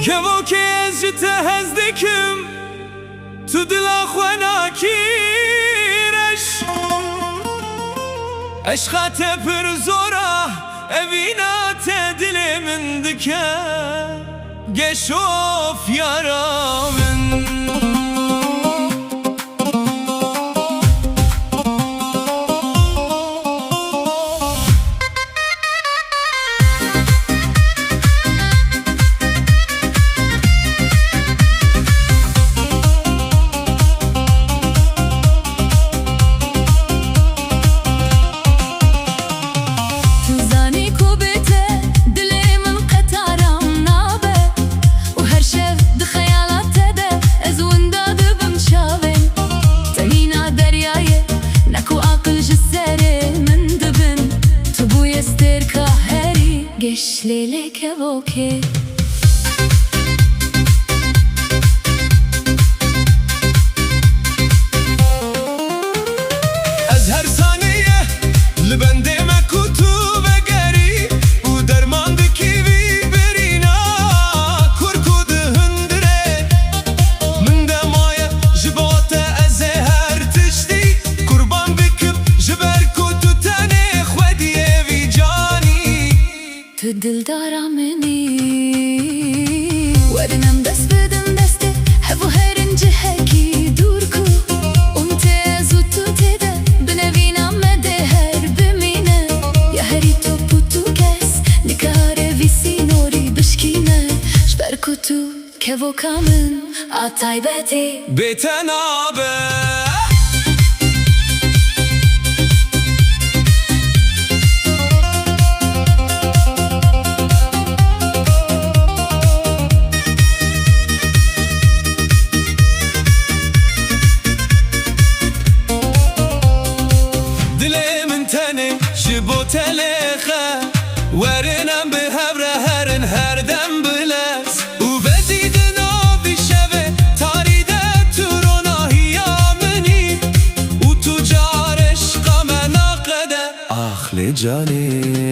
كبو كيز جتهزدكم تدلا خوانا كيرش عشقات پر زورا evina tedilimin dike Geçof yaramın Geçlili kevoke از هر ثانیه لبند مکوتو بگری او درماند کیوی برینا کرکود هندره من دمایه جبات از هر تشتی قربان بکب جبر کوتو تنه خودیه وی جانی تو دلدارا منی ورنم دست بدم دسته هفو هرن جهکی دور کو امتازو تو تده بنوینم مده هر بمینه یا هری تو پوتو کس نکاره ویسی نوری بشکینه شبر کتو که و کامن آتای بتی بتنابه جبو تلخه ورنم به هبره هرن هر دم بلس و بزیدن آبی شوه تاریده تو روناهی آمنی و تو جارش قمه ناقده آخل جانی